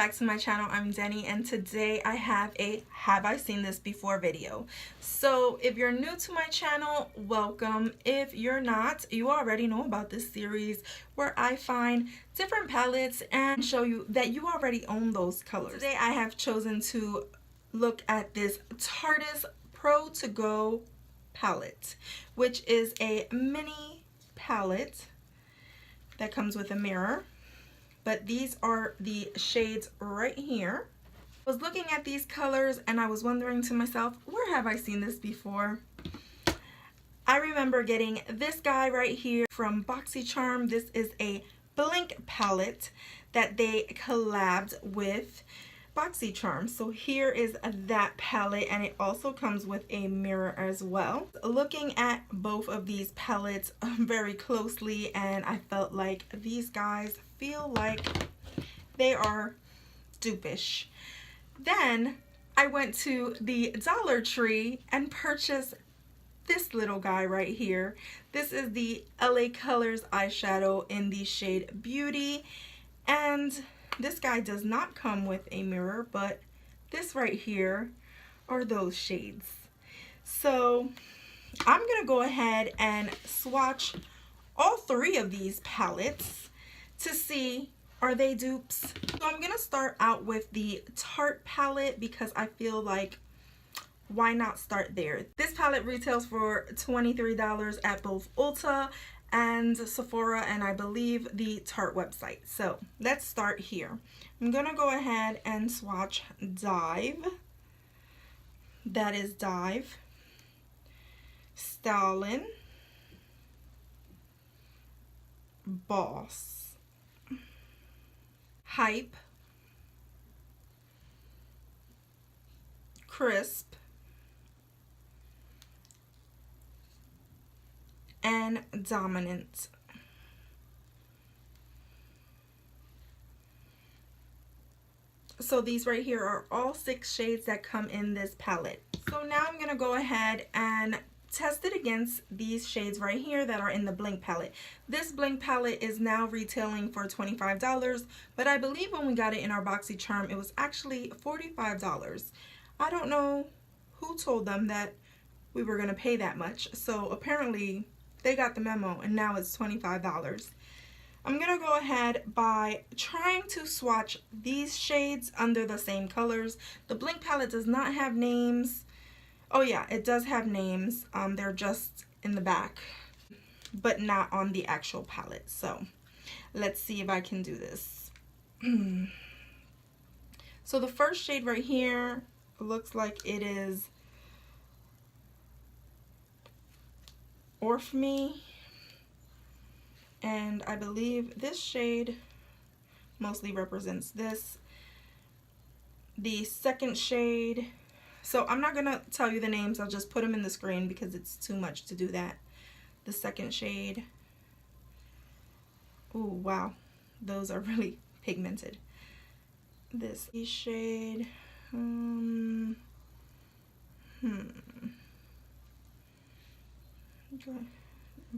back to my channel. I'm Deni, and today I have a Have I Seen This Before video. So if you're new to my channel, welcome. If you're not, you already know about this series where I find different palettes and show you that you already own those colors. Today I have chosen to look at this Tarte's Pro To Go palette, which is a mini palette that comes with a mirror. But these are the shades right here. I was looking at these colors and I was wondering to myself, where have I seen this before? I remember getting this guy right here from BoxyCharm. This is a Blink palette that they collabed with BoxyCharm. So here is that palette, and it also comes with a mirror as well. Looking at both of these palettes very closely, and I felt like these guys feel like they are dupish. Then I went to the Dollar Tree and purchased this little guy right here. This is the LA Colors eyeshadow in the shade Beauty, and this guy does not come with a mirror, but this right here are those shades. So I'm gonna go ahead and swatch all three of these palettes to see, are they dupes? So I'm gonna start out with the Tarte palette because I feel like, why not start there? This palette retails for $23 at both Ulta and Sephora, and I believe the Tarte website. So let's start here. I'm gonna go ahead and swatch Dive. That is Dive. Stalin. Boss. Hype. Crisp. And Dominant. So these right here are all 6 shades that come in this palette. So now I'm gonna go ahead and test it against these shades right here that are in the Blink palette. This Blink palette is now retailing for $25, but I believe when we got it in our BoxyCharm, it was actually $45. I don't know who told them that we were gonna pay that much. So apparently they got the memo and now it's $25. I'm gonna go ahead by trying to swatch these shades under the same colors. The Blink palette does not have names. Oh yeah, it does have names. They're just in the back, but not on the actual palette. So let's see if I can do this. So the first shade right here looks like it is Orph Me, and I believe this shade mostly represents this. The second shade, so I'm not gonna tell you the names, I'll just put them in the screen because it's too much to do that. The second shade, oh wow, those are really pigmented. This shade, okay,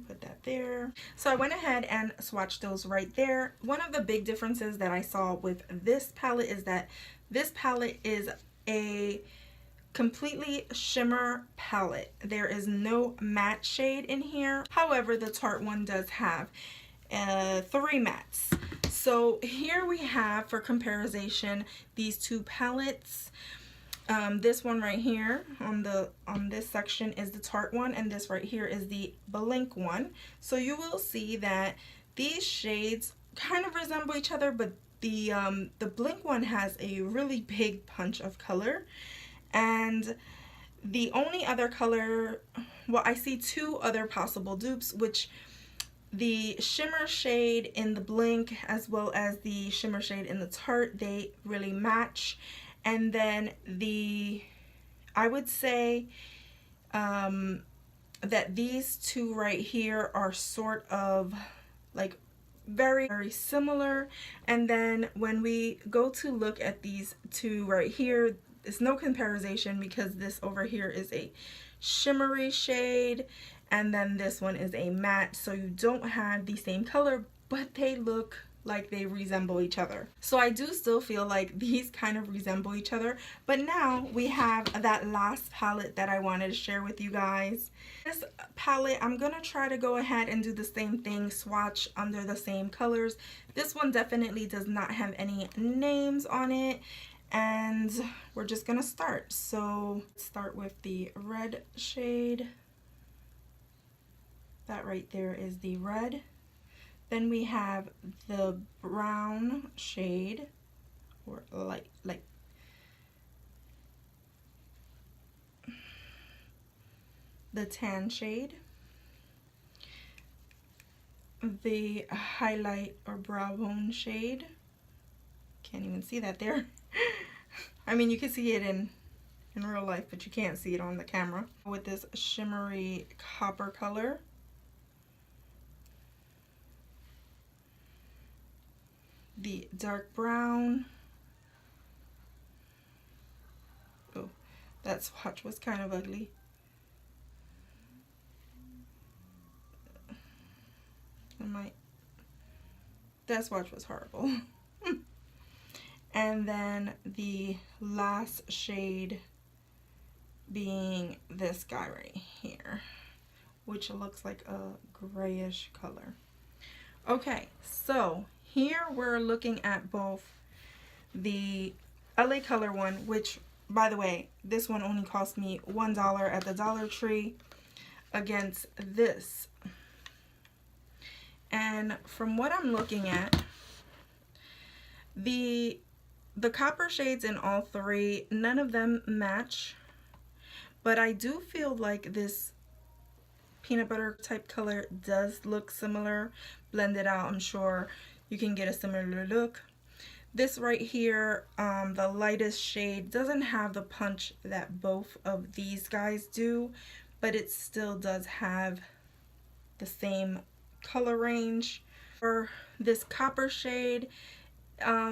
put that there. So I went ahead and swatched those right there. One of the big differences that I saw with this palette is that this palette is a completely shimmer palette. There is no matte shade in here. However, the Tarte one does have 3 mattes. So here we have, for comparison, these two palettes. This one right here on this section is the Tarte one, and this right here is the Blink one. So you will see that these shades kind of resemble each other, but the Blink one has a really big punch of color. And the only other color, well, I see 2 other possible dupes, which the shimmer shade in the Blink as well as the shimmer shade in the Tarte, they really match. And then I would say that these 2 right here are sort of like very, very similar. And then when we go to look at these 2 right here, it's no comparison because this over here is a shimmery shade and then this one is a matte, so you don't have the same color, but they look like they resemble each other. So I do still feel like these kind of resemble each other. But now we have that last palette that I wanted to share with you guys. This palette, I'm going to try to go ahead and do the same thing, swatch under the same colors. This one definitely does not have any names on it. And we're just going to start. So start with the red shade. That right there is the red. Then we have the brown shade, or light, the tan shade, the highlight or brow bone shade. Can't even see that there. I mean, you can see it in real life, but you can't see it on the camera. With this shimmery copper color. The dark brown. Oh, that swatch was kind of ugly. That swatch was horrible. And then the last shade being this guy right here, which looks like a grayish color. Okay, so here we're looking at both the LA Color one, which, by the way, this one only cost me $1 at the Dollar Tree, against this. And from what I'm looking at, the copper shades in all three, none of them match, but I do feel like this peanut butter type color does look similar. Blended out, I'm sure you can get a similar look. This right here, the lightest shade, doesn't have the punch that both of these guys do, but it still does have the same color range. For this copper shade,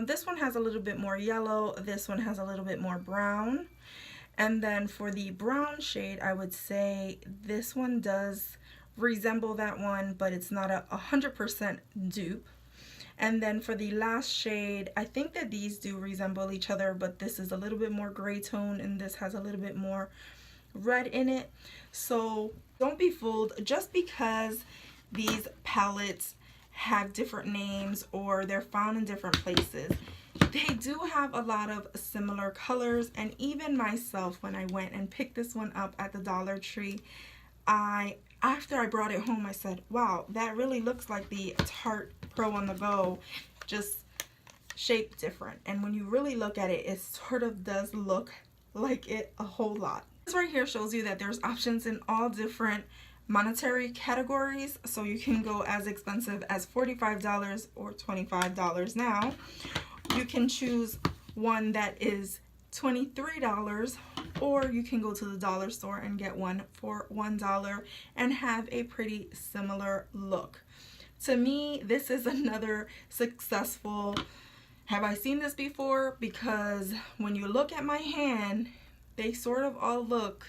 this one has a little bit more yellow, this one has a little bit more brown. And then for the brown shade, I would say this one does resemble that one, but it's not a 100% dupe. And then for the last shade, I think that these do resemble each other, but this is a little bit more gray tone and this has a little bit more red in it. So don't be fooled just because these palettes have different names or they're found in different places. They do have a lot of similar colors, and even myself, when I went and picked this one up at the Dollar Tree, after I brought it home, I said, wow, that really looks like the Tarte Pro on the Go, just shaped different. And when you really look at it, it sort of does look like it a whole lot. This right here shows you that there's options in all different monetary categories, so you can go as expensive as $45 or $25 now. You can choose one that is $23, or you can go to the dollar store and get one for $1 and have a pretty similar look. To me, this is another successful have I seen this before, because when you look at my hand, they sort of all look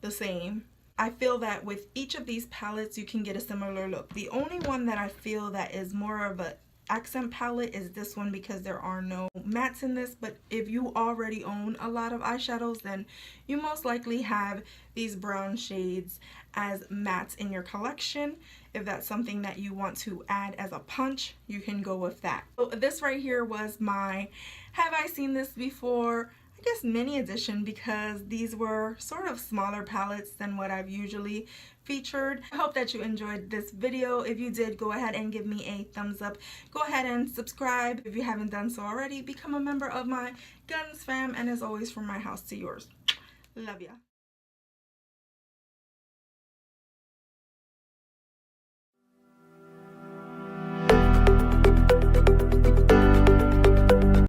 the same. I feel that with each of these palettes you can get a similar look. The only one that I feel that is more of a accent palette is this one, because there are no mattes in this. But if you already own a lot of eyeshadows, then you most likely have these brown shades as mattes in your collection. If that's something that you want to add as a punch, you can go with that. So this right here was my have I seen this before, I guess, mini edition, because these were sort of smaller palettes than what I've usually featured. I hope that you enjoyed this video. If you did, go ahead and give me a thumbs up. Go ahead and subscribe if you haven't done so already. Become a member of my Gonz fam, and as always, from my house to yours. Love ya.